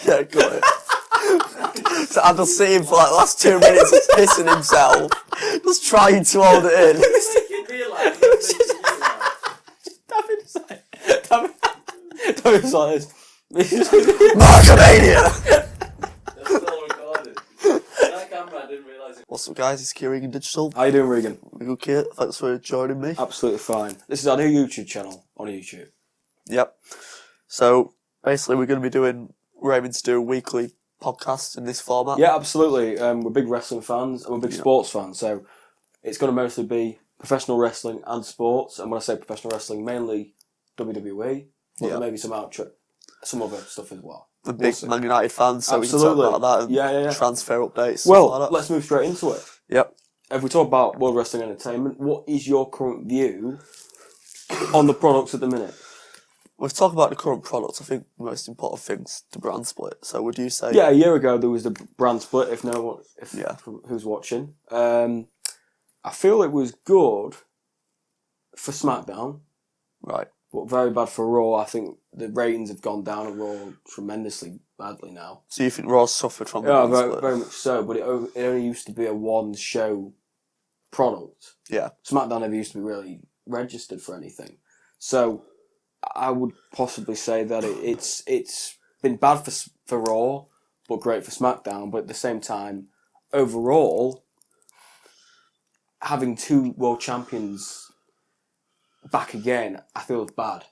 Yeah, got it. So I just see him for like the last 2 minutes just pissing himself, just trying to hold it in. David's like this. Markomania! That's still recorded. That camera, I didn't realise it. What's up, guys? It's Keir Regan Digital. How you doing, Regan? Good, Keir. Thanks for joining me. Absolutely fine. This is our new YouTube channel on YouTube. Yep. So basically, we're going to we're aiming to do a weekly podcast in this format. Yeah, absolutely. We're big wrestling fans and we're big sports fans, so it's going to mostly be professional wrestling and sports. And when I say professional wrestling, mainly WWE, but there may be some other stuff as well. We're big Man United fans, so Absolutely. we can talk about that and Yeah. transfer updates. Well, like that. let's move straight into it. Yep. If we talk about World Wrestling Entertainment, what is your current view on the products at the minute? We've talked about the current products. I think the most important thing's the brand split. So would you say? Yeah, a year ago there was the brand split. Who's watching? I feel it was good for SmackDown, Right. but very bad for Raw. I think the ratings have gone down at Raw tremendously badly now. So you think Raw's suffered from the Yeah, brand split? very much so. But it only used to be a one-show product. Yeah. SmackDown never used to be really registered for anything. So I would possibly say that it's been bad for Raw, but great for SmackDown. But at the same time, overall, having two world champions back again, I feel is bad.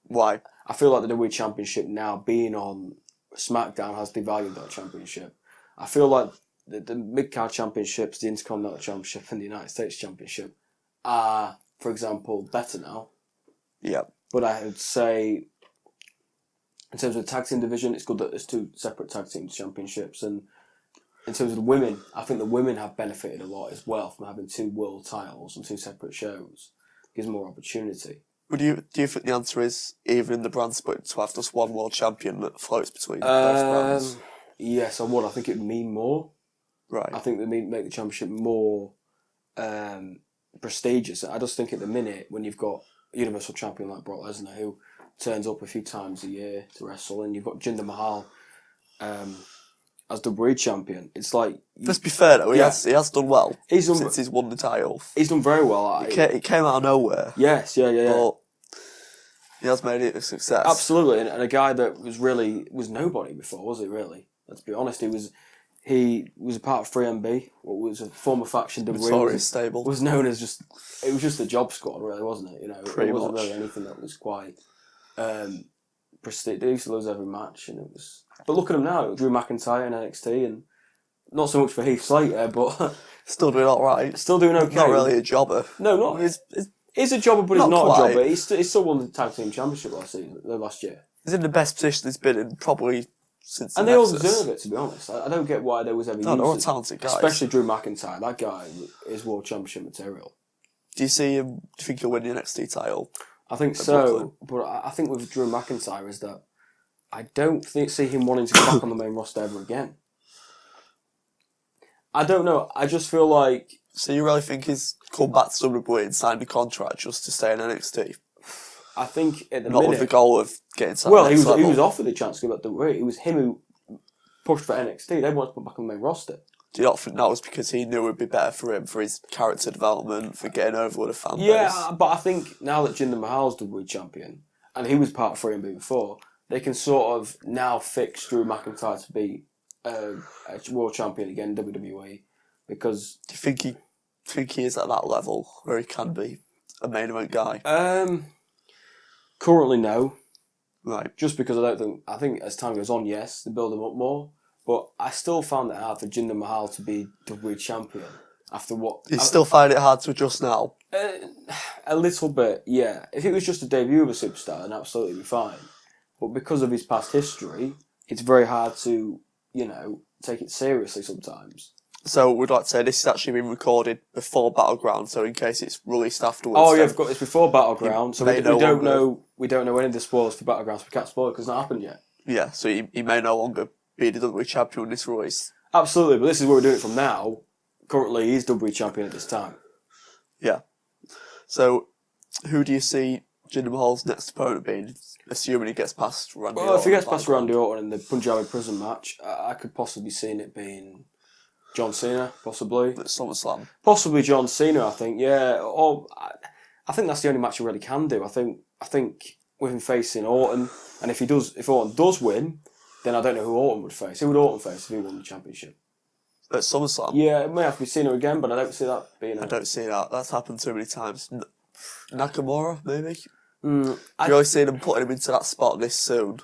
Why? I feel like the WWE Championship now being on SmackDown has devalued that championship. I feel like the mid-card championships, the Intercontinental Championship and the United States Championship are, for example, better now. Yeah. But I would say, in terms of the tag team division, it's good that there's two separate tag team championships. And in terms of the women, I think the women have benefited a lot as well from having two world titles and two separate shows. It gives more opportunity. Do you think the answer is, even in the brand split, to have just one world champion that floats between both brands? Yes, I would. I think it would mean more. Right. I think they make the championship more prestigious. I just think at the minute, when you've got a Universal Champion like Brock Lesnar, who turns up a few times a year to wrestle, and you've got Jinder Mahal as the WWE Champion, it's like... Let's be fair though, he has done well since he's won the title. He's done very well. It came out of nowhere. Yes, yeah. But he has made it a success. Absolutely, and a guy that was nobody before, was he really? Let's be honest, he was a part of 3MB, what was a former faction WWE. Stable. Was known as it was just a job squad, really, wasn't it? You know, Pretty it wasn't much. really anything that was quite prestige. They used to lose every match, and it was. But look at him now, Drew McIntyre in NXT, and not so much for Heath Slater, but Still doing alright. still doing okay. Not really a jobber. No, not. He's a jobber, but he's not a jobber. He still won the tag team championship last year. He's in the best position he's been in probably since. And they all deserve it, to be honest. I don't get why there was ever. No, they're all talented guys. Especially Drew McIntyre. That guy is world championship material. Do you see him? Do you think he'll win the NXT title? I think so, but I think with Drew McIntyre is that I don't see him wanting to go back on the main roster ever again. I don't know. I just feel like. So you really think he's come back to WWE and signed a contract just to stay in NXT? I think at the Not minute, with the goal of getting to well, the he next was level. offered the chance to go back to WWE. It was him who pushed for NXT. They wanted to put back on the main roster. Do you not think that was because he knew it would be better for him, for his character development, for getting over with a fan base? Yeah, but I think now that Jinder Mahal's the WWE champion, and he was part of 3MB before, they can sort of now fix Drew McIntyre to be a world champion again in WWE, because... Do you think he is at that level where he can be a main event guy? Currently, no. Right. Just because I think as time goes on, yes, they build him up more. But I still found it hard for Jinder Mahal to be WWE champion after what... You still find it hard to adjust now? A little bit, yeah. If it was just a debut of a superstar, then absolutely be fine. But because of his past history, it's very hard to, take it seriously sometimes. So we'd like to say this has actually been recorded before Battleground, so in case it's released afterwards. Oh yeah, I've got this before Battleground, so we don't know any of the spoilers for Battleground, so we can't spoil it because it's not happened yet. Yeah, so he may no longer be the WWE champion when this release. Absolutely, but this is where we're doing it from now. Currently, he's WWE champion at this time. Yeah. So, who do you see Jinder Mahal's next opponent being, assuming he gets past Randy Orton? Well, if he gets past Randy Orton in the Punjabi prison match, I could possibly see it being John Cena, possibly. At SummerSlam. Possibly John Cena, I think, yeah. Or I think that's the only match he really can do. I think with him facing Orton, and if Orton does win, then I don't know who Orton would face. Who would Orton face if he won the championship? At SummerSlam? Yeah, it may have to be Cena again, but I don't see that being. I don't see that. That's happened too many times. Nakamura, maybe? Mm, Have you always seen him putting him into that spot this soon?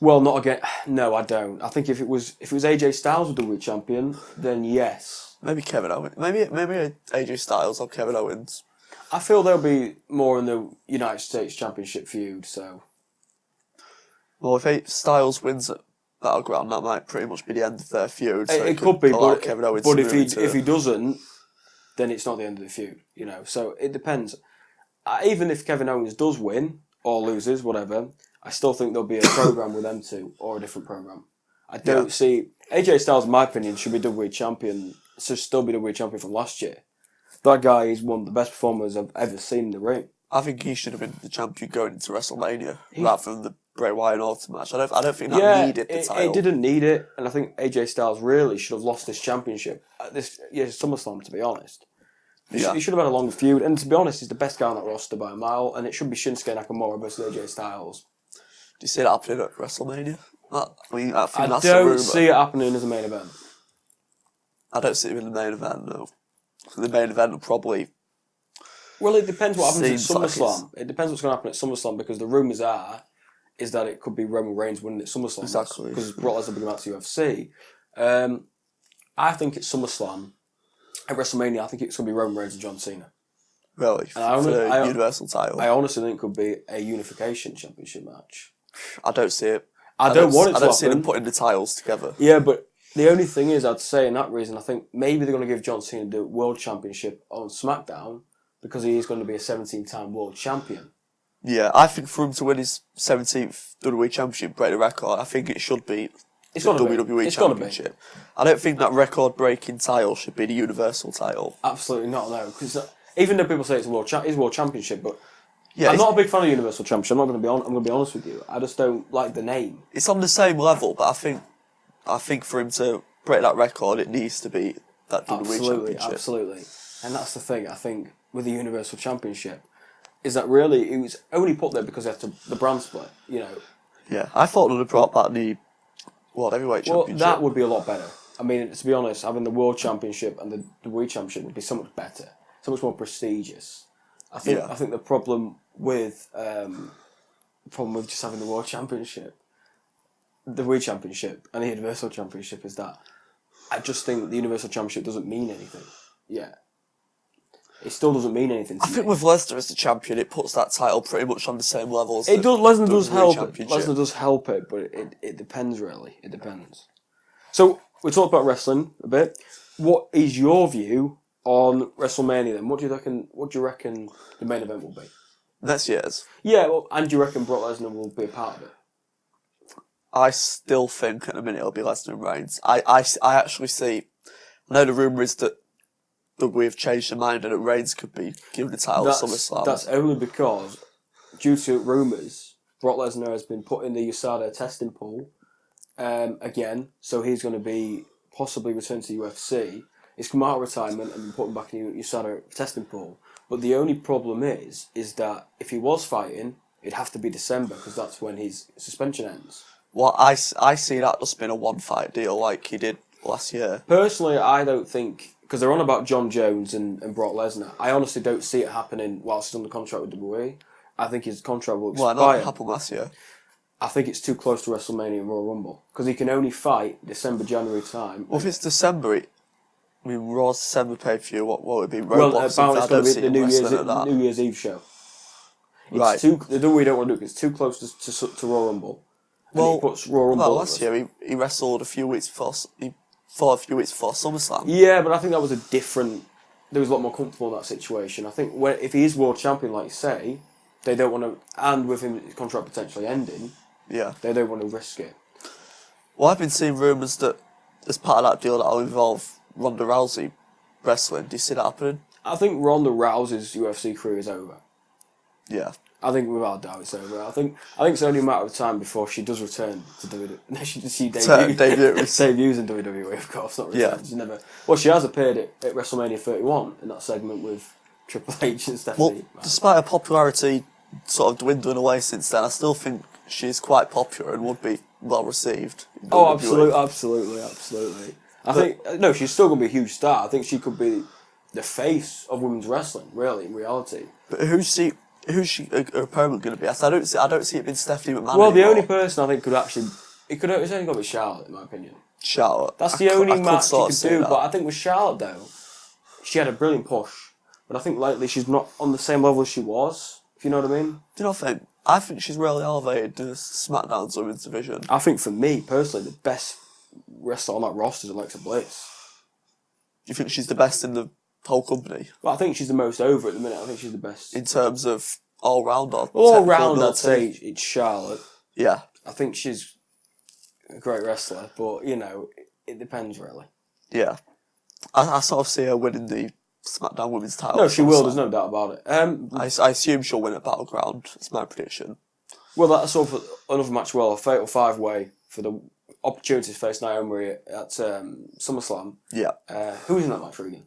Well, not again. No, I don't. I think if it was AJ Styles with the WWE champion, then yes. Maybe Kevin Owens. Maybe AJ Styles or Kevin Owens. I feel they'll be more in the United States Championship feud. So, well, if Styles wins at Battleground, that might pretty much be the end of their feud. So it could be, but Kevin Owens if he doesn't, then it's not the end of the feud. You know, so it depends. Even if Kevin Owens does win or loses, whatever, I still think there'll be a program with them two or a different program. I don't see AJ Styles, in my opinion, should be WWE champion. Should still be WWE champion from last year. That guy is one of the best performers I've ever seen in the ring. I think he should have been the champion going into WrestleMania rather than the Bray Wyatt and Orton match. I don't think that needed the title. It didn't need it, and I think AJ Styles really should have lost this championship at this SummerSlam. To be honest, he should have had a longer feud. And to be honest, he's the best guy on that roster by a mile, and it should be Shinsuke Nakamura versus AJ Styles. Do you see that happening at WrestleMania? I think that's don't see it happening as a main event. I don't see it in the main event, no. The main event will probably... Well, it depends what happens at SummerSlam. Like it depends what's going to happen at SummerSlam, because the rumours is that it could be Roman Reigns winning at SummerSlam. Exactly. Because Brock Lesnar will be back to UFC. I think it's SummerSlam. At WrestleMania, I think it's going to be Roman Reigns and John Cena. Really? For the Universal title? I honestly think it could be a unification championship match. I don't see it. I don't want it to I don't happen. see them putting the titles together. Yeah, but the only thing is, I'd say in that reason, I think maybe they're going to give John Cena the World Championship on SmackDown because he is going to be a 17-time World Champion. Yeah, I think for him to win his 17th WWE Championship, break the record, I think it should be the WWE Championship. I don't think that record-breaking title should be the Universal title. Absolutely not, no. Because even though people say it's a World Championship, but yeah, I'm not a big fan of Universal Championship. I'm going to be honest with you. I just don't like the name. It's on the same level, but I think for him to break that record, it needs to be that WWE Championship. Absolutely. And that's the thing, I think, with the Universal Championship, is that really it was only put there because they had the brand split, you know. Yeah, I thought they'd have brought back the World Heavyweight Championship. Well, that would be a lot better. I mean, to be honest, having the World Championship and the WWE Championship would be so much better, so much more prestigious. I think the problem with just having the World Championship, the WWE Championship and the Universal Championship is that I just think the Universal Championship doesn't mean anything. Yeah. It still doesn't mean anything to me. I think with Lesnar as the champion, it puts that title pretty much on the same level as Lesnar does help it. Lesnar does help it, but it depends, really. It depends. So, we talked about wrestling a bit. What is your view on WrestleMania then? What do you reckon the main event will be? Next year's. Yeah, well, and do you reckon Brock Lesnar will be a part of it? I still think at the minute it'll be Lesnar and Reigns. I actually see... I know the rumour is that we've changed their mind and that Reigns could be given the title at SummerSlam. That's only because, due to rumours, Brock Lesnar has been put in the USADA testing pool again, so he's going to be possibly returned to UFC. He's come out of retirement and been put back in the USADA testing pool. But the only problem is that if he was fighting, it'd have to be December because that's when his suspension ends. Well, I see that just being a one-fight deal like he did last year. Personally, I don't think... Because they're on about John Jones and Brock Lesnar. I honestly don't see it happening whilst he's under contract with WWE. I think his contract will expire. Well, that happened last year. I think it's too close to WrestleMania and Royal Rumble. Because he can only fight December, January time. Well, if it's December, Raw's December pay-per-view, what would it be? Well, it's going to be the New Year's Eve show. It's the WWE don't want to do it because it's too close to Royal Rumble. And he puts Royal Rumble last year he wrestled a few weeks before... for a few weeks before SummerSlam. Yeah, but I think that was a different... There was a lot more comfortable in that situation. I think if he is world champion, like you say, they don't want to... And with his contract potentially ending, they don't want to risk it. Well, I've been seeing rumours that as part of that deal that'll involve Ronda Rousey wrestling. Do you see that happening? I think Ronda Rousey's UFC career is over. Yeah. I think without doubt it's over. I think it's only a matter of time before she does return to WWE. She debuts in WWE, of course, not return. Yeah. She's never. Well, she has appeared at WrestleMania 31 in that segment with Triple H and Stephanie. Well, despite her popularity sort of dwindling away since then, I still think she's quite popular and would be well received. Oh, absolutely. I think no, she's still going to be a huge star. I think she could be the face of women's wrestling, really, in reality. But who's she her opponent going to be? I don't see it being Stephanie McMahon. Well, anymore. the only person I think could actually it's only got to be Charlotte, in my opinion. Charlotte. That's the only match she could do. That. But I think with Charlotte though, she had a brilliant push. But I think lately she's not on the same level as she was. If you know what I mean. Do you know what I think? I think she's really elevated to SmackDown's women's division. I think for me personally, the best wrestler on that roster is Alexa Bliss. Do you think she's the best in the whole company? Well, I think she's the most over at the minute. I think she's the best in terms of all round. All round, I'd say it's Charlotte. Yeah, I think she's a great wrestler, but you know, it depends really. Yeah, I sort of see her winning the SmackDown Women's title. No, she will. There's no doubt about it. I assume she'll win at Battleground. That's my prediction. Well, that's all for another match. Well, a fatal 5-way for the opportunity to face Naomi at SummerSlam. Yeah. Who's in that match, Regan?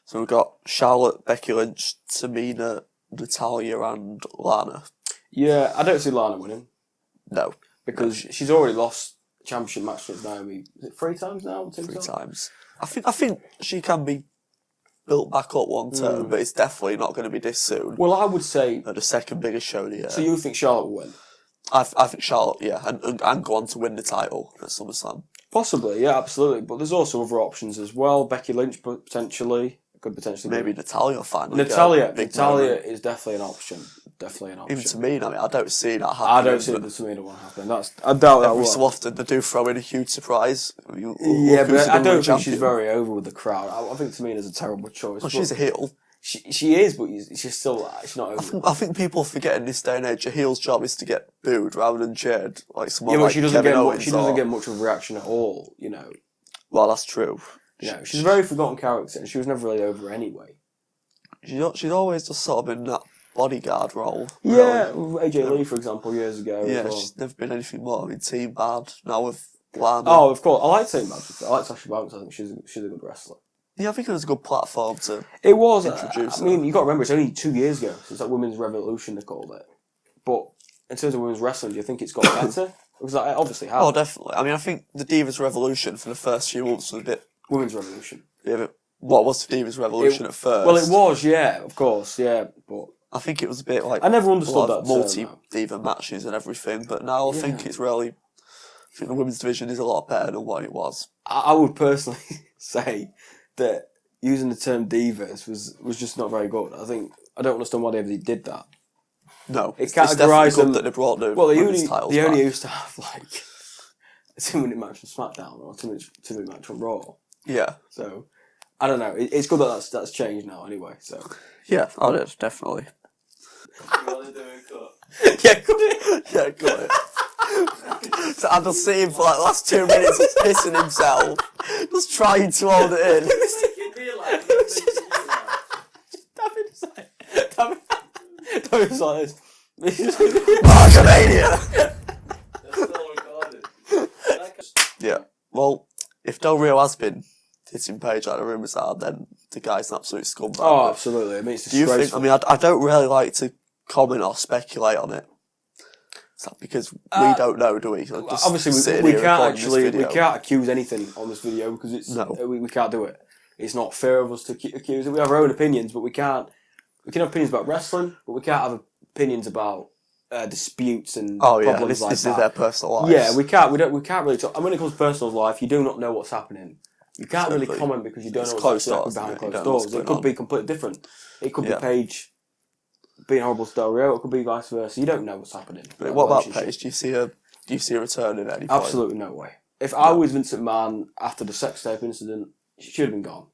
So we've got Charlotte, Becky Lynch, Tamina, Natalya, and Lana. Yeah, I don't see Lana winning. No, because she's already lost championship match against Naomi. Is it 3 times now? 3 times. I think she can be built back up one turn, but it's definitely not going to be this soon. Well, I would say at the second biggest show of the year. So you think Charlotte will win? I think Charlotte, yeah, and go on to win the title at SummerSlam. Possibly, yeah, absolutely. But there's also other options as well. Becky Lynch potentially could potentially. Maybe Natalya finally. Natalya is definitely an option. Definitely an option. Even Tamina, I mean, I don't see that happening. I don't see the Tamina one happening. I doubt that. Every so often they do throw in a huge surprise. Yeah, but I don't think she's very over with the crowd. I think Tamina's a terrible choice. Well, she's a heel. She is, but she's not over. I think people forget in this day and age a heel's job is to get booed rather than cheered. Like someone but like she doesn't Kevin get Owens she doesn't get much of a reaction at all. You know. Well, that's true. You know, she's a very forgotten character, and she was never really over anyway. She's always just sort of in that bodyguard role. Yeah, really. AJ Lee, for example, years ago. Yeah, well. she's never been anything more. I mean, Team Bad now with Lana. Oh, of course. I like Team Bad. I like Sasha Banks. I think she's a good wrestler. Yeah, I think it was a good platform to. It was. Introduce I mean, you got to remember, it's only 2 years ago since that Women's Revolution they called it. But in terms of women's wrestling, do you think it's got better? Because it obviously has. Oh, definitely. I mean, I think the Divas Revolution for the first few months was a bit. Women's Revolution. Yeah, but what was the Divas Revolution at first? Well, it was, yeah, of course, yeah, but I think it was a bit like I never understood that multi-diva matches and everything, but now I think it's really. I think the women's division is a lot better than what it was. I would personally say that using the term divas was just not very good. I don't understand why they ever did that. No, it categorised them that they brought the women's titles they only used to have like a 2-minute match on SmackDown or a 2-minute match on Raw. Yeah. So I don't know. It's good that that's changed now anyway. So yeah, I did definitely. You want to do a cut? Yeah, cut it. Yeah, got it. So I just see him for like the last 2 minutes just pissing himself, just trying to hold it in. David's like this. Margamania! Yeah, well, if Del Rio has been hitting Paige like the rumours are, then the guy's an absolute scumbag. Oh, absolutely. I mean, it's disgraceful. Do you think, I mean, I don't really like to comment or speculate on it. Is that because we don't know, do we? Like, obviously, we can't accuse anything on this video because it's we can't do it. It's not fair of us to accuse it. We have our own opinions, but we can have opinions about wrestling, but we can't have opinions about disputes and problems like that. This is their personal lives. Yeah, we can't really talk. And when it comes to personal life, you do not know what's happening. You can't really comment because you don't know what's happening behind closed doors. It could be completely different. It could be Paige being horrible to Del Rio. It could be vice versa. You don't know what's happening. But what about Paige? Do you see her returning at any point? Absolutely no way. If I was Vince McMahon after the sex tape incident, she should have been gone.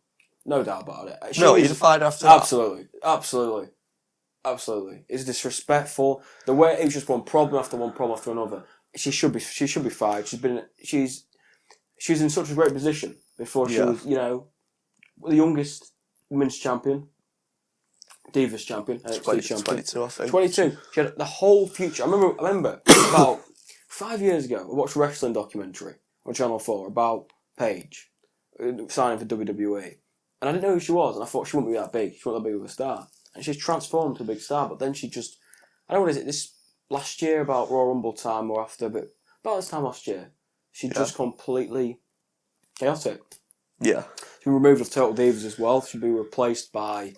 No doubt about it. You'd have fired after that. Absolutely. It's disrespectful. The way it was just one problem after another. She should be fired. She's in such a great position before she was, the youngest women's champion. Divas champion, NXT champion. 22, I think. 22. She had the whole future. I remember about 5 years ago, I watched a wrestling documentary on Channel 4 about Paige signing for WWE. And I didn't know who she was, and I thought she wouldn't be that big. She wasn't that big of a star. And she's transformed to a big star, but then she just... I don't know, what is it, this last year, about Royal Rumble time or after, but about this time last year, she just completely chaotic. Yeah. She'll be removed of Total Divas as well. She'll be replaced by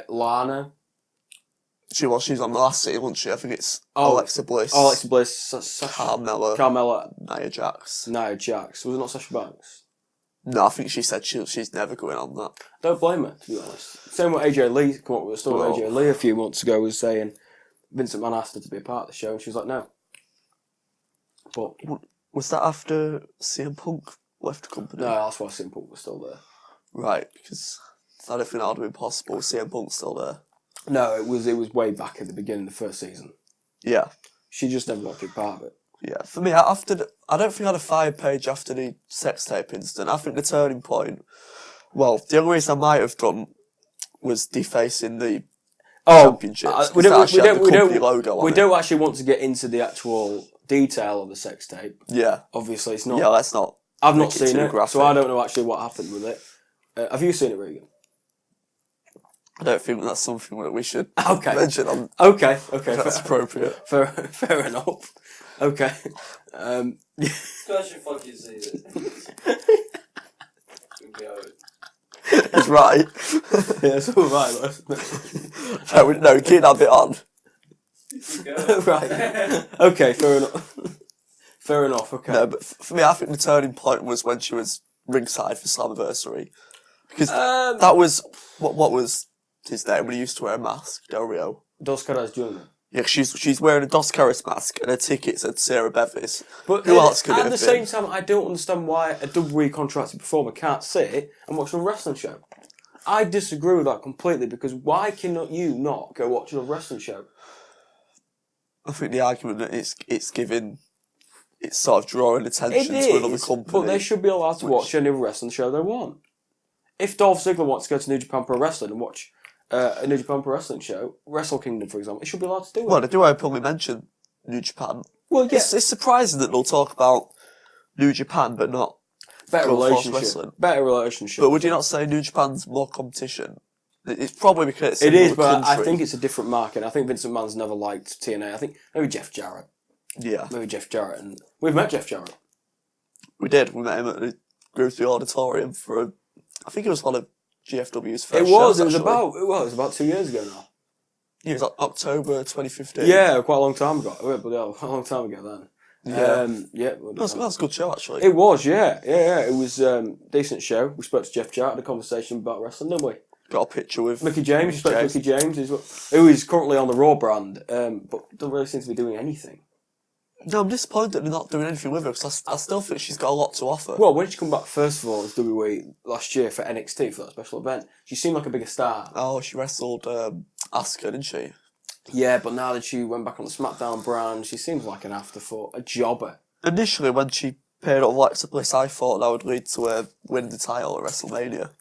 Lana. She's on the last season, wasn't she? I think it's Alexa Bliss. Alexa Bliss. Carmella. Nia Jax. Was it not Sasha Banks? No, I think she said she's never going on that. Don't blame her, to be honest. Same with AJ Lee. Come up with a story. AJ Lee a few months ago was saying Vince McMahon asked her to be a part of the show, and she was like, no. But was that after CM Punk left the company? No, that's why CM Punk was still there. Right, because I don't think that would have been possible. CM Punk's still there. No, it was way back at the beginning of the first season. Yeah. She just never got to be part of it. Yeah, for me, I don't think I'd have fired Paige after the sex tape incident. I think the turning point, well, the only reason I might have done was defacing the championships. We don't actually want to get into the actual detail of the sex tape. Yeah. Obviously, it's not. Yeah, let's not. I've not seen it, graphic. so I don't know actually what happened with it. Have you seen it, Regan? I don't think that's something that we should mention on. Okay. That's appropriate. Fair enough. Okay. First you fucking see it. He's right. Yeah, it's all right. No, keep that bit on. Right. Okay, fair enough. Fair enough, okay. No, but for me, I think the turning point was when she was ringside for Slammiversary. Because that was... What was his name when he used to wear a mask? Del Rio. Dos Caras Jr. Yeah, she's wearing a Dos Caras mask and her ticket said Sarah Bevis. But who else could it have been? At the same time, I don't understand why a WWE contracted performer can't sit and watch a wrestling show. I disagree with that completely, because why cannot you not go watch a wrestling show? I think the argument that it's sort of drawing attention to another company. But they should be allowed to watch any wrestling show they want. If Dolph Ziggler wants to go to New Japan Pro Wrestling and watch a New Japan Pro Wrestling show, Wrestle Kingdom, for example, it should be allowed to do it. Well, they do openly mention New Japan. Well, yeah. It's surprising that they'll talk about New Japan, but not better relationship. Wrestling. Better relationship. But would you not say New Japan's more competition? It's probably because it is, but I think it's a different market. I think Vince McMahon's never liked TNA. I think maybe Jeff Jarrett. Yeah. Maybe Jeff Jarrett. And we've met Jeff Jarrett. We did. We met him at the Grocery Auditorium for I think it was one of GFW's first shows. It was about 2 years ago now. Yeah, it was like October 2015. Yeah, quite a long time ago. But a long time ago then. Yeah. That was a good show, actually. It was, yeah. It was a decent show. We spoke to Jeff Jarrett, had a conversation about wrestling, didn't we? Got a picture with Mickey James. We spoke to Mickey James, who is currently on the Raw brand, but don't really seem to be doing anything. No, I'm disappointed that they're not doing anything with her, because I still think she's got a lot to offer. Well, when did she come back first of all as WWE last year for NXT, for that special event? She seemed like a bigger star. Oh, she wrestled Asuka, didn't she? Yeah, but now that she went back on the SmackDown brand, she seems like an afterthought, a jobber. Initially, when she paired up with Alexa Bliss, I thought that would lead to her winning the title at WrestleMania.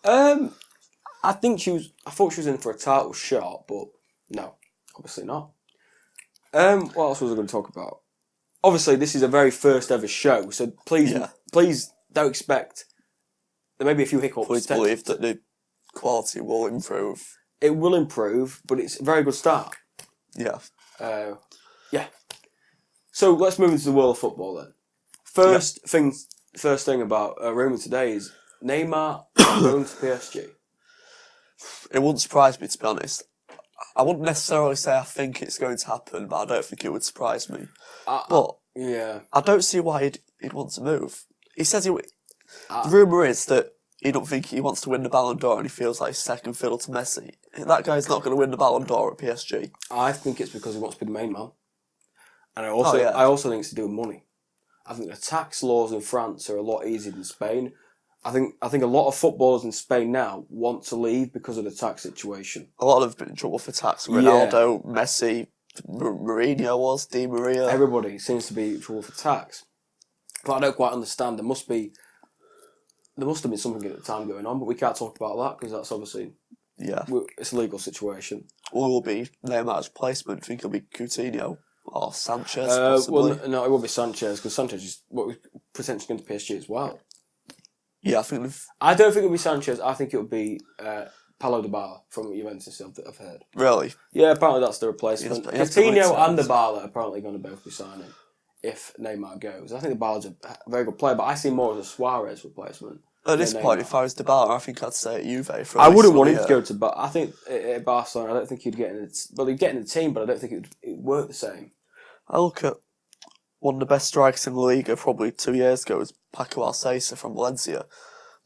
I thought she was in for a title shot, but no, obviously not. What else was I going to talk about? Obviously, this is a very first ever show, so please don't expect there may be a few hiccups. Please believe that the quality will improve. It will improve, but it's a very good start. Yeah. Yeah. So let's move into the world of football then. First thing about rumour today is Neymar going to PSG. It wouldn't surprise me, to be honest. I wouldn't necessarily say I think it's going to happen, but I don't think it would surprise me. I don't see why he'd want to move. He says the rumour is that he don't think he wants to win the Ballon d'Or and he feels like second fiddle to Messi. That guy's not going to win the Ballon d'Or at PSG. I think it's because he wants to be the main man. And I also think it's to do with money. I think the tax laws in France are a lot easier than Spain. I think a lot of footballers in Spain now want to leave because of the tax situation. A lot have been in trouble for tax. Ronaldo, Messi, Mourinho Di Maria. Everybody seems to be in trouble for tax. But I don't quite understand. There must have been something at the time going on, but we can't talk about that because that's obviously Yeah. It's a legal situation. Or it will be Neymar's replacement. I think it'll be Coutinho or Sanchez, possibly. Well, no, it will be Sanchez, because Sanchez is potentially going to PSG as well. Yeah, I think... I don't think it'll be Sanchez. I think it'll be Paulo Dybala from Juventus, I've heard. Really? Yeah, apparently that's the replacement. He has to Coutinho return. and Dybala are apparently going to both be signing if Neymar goes. I think Dybala's a very good player, but I see more as a Suarez replacement. At this point, if I was Dybala, I think I'd say at Juve. I wouldn't want him to go to, but I think at Barcelona, I don't think he'd get in it. Well, he'd get in the team, but I don't think it'd work the same. I look at one of the best strikers in La Liga probably 2 years ago was Paco Alcácer from Valencia.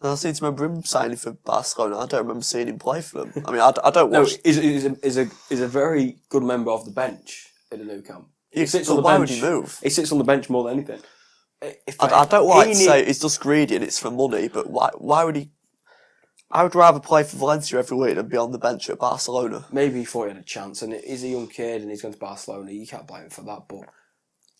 And I seem to remember him signing for Barcelona. I don't remember seeing him play for them. I mean, I don't watch... No, he's a very good member of the bench in the Nou Camp. He sits on the bench. Why would he move? He sits on the bench more than anything. I don't like to say it's just greedy and it's for money, but why would he... I would rather play for Valencia every week than be on the bench at Barcelona. Maybe he thought he had a chance, and he's a young kid and he's going to Barcelona. You can't blame him for that, but...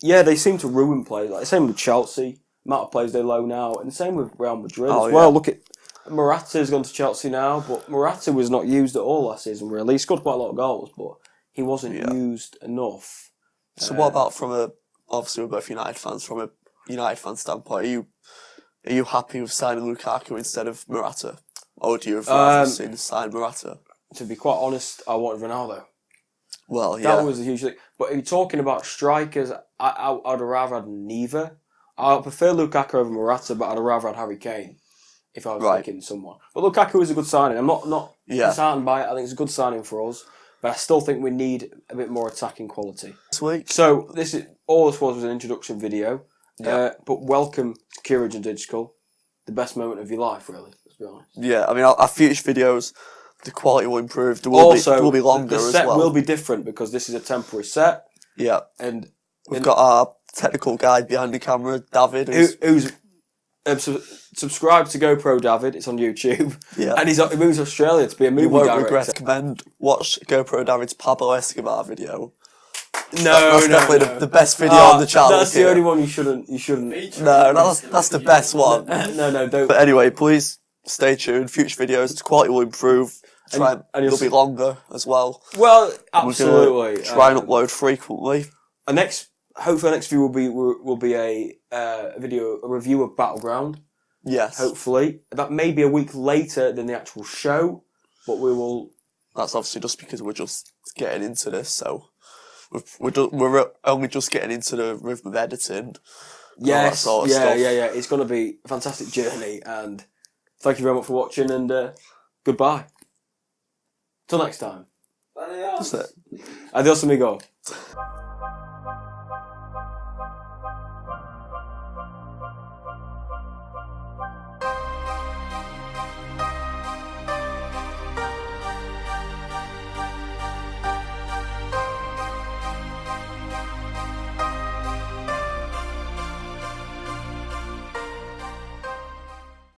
Yeah, they seem to ruin players. Like, same with Chelsea. Amount of players they loan out, and the same with Real Madrid as well. Look at Morata's gone to Chelsea now, but Morata was not used at all last season. Really, he scored quite a lot of goals, but he wasn't used enough. So what about obviously we're both United fans. From a United fan standpoint, are you happy with signing Lukaku instead of Morata, or do you have rather seen sign Morata? To be quite honest, I wanted Ronaldo. Well, yeah, that was a huge thing. But if you're talking about strikers, I'd rather had neither. I prefer Lukaku over Morata, but I'd rather had Harry Kane if I was picking someone. But Lukaku is a good signing. I'm not disheartened by it. I think it's a good signing for us, but I still think we need a bit more attacking quality. Sweet. So this was an introduction video. Yeah. But welcome to Keir Digital, the best moment of your life, really. Let's be honest. Yeah, I mean, our future videos, the quality will improve. There will be longer as well. The set will be different because this is a temporary set. Yeah, and we've got our technical guy behind the camera, David, who's subscribed to Goprodawid. It's on YouTube. Yeah, and he moves to Australia to be a movie director. Recommend watch Goprodawid's Pablo Escobar video. That's definitely the best video on the channel. That's the only one you shouldn't. No, that's the best one. No, don't. But anyway, please stay tuned. Future videos, the quality will improve. And it'll be longer as well. Well, absolutely. Try and upload frequently. Hopefully, our next video will be a review of Battleground. Yes. Hopefully, that may be a week later than the actual show, but we will. That's obviously just because we're just getting into this, so we're only just getting into the rhythm of editing. Yes. Sort of stuff. Yeah. It's going to be a fantastic journey, and thank you very much for watching, and goodbye. Till next time. Adios. That's it. Adios, amigo.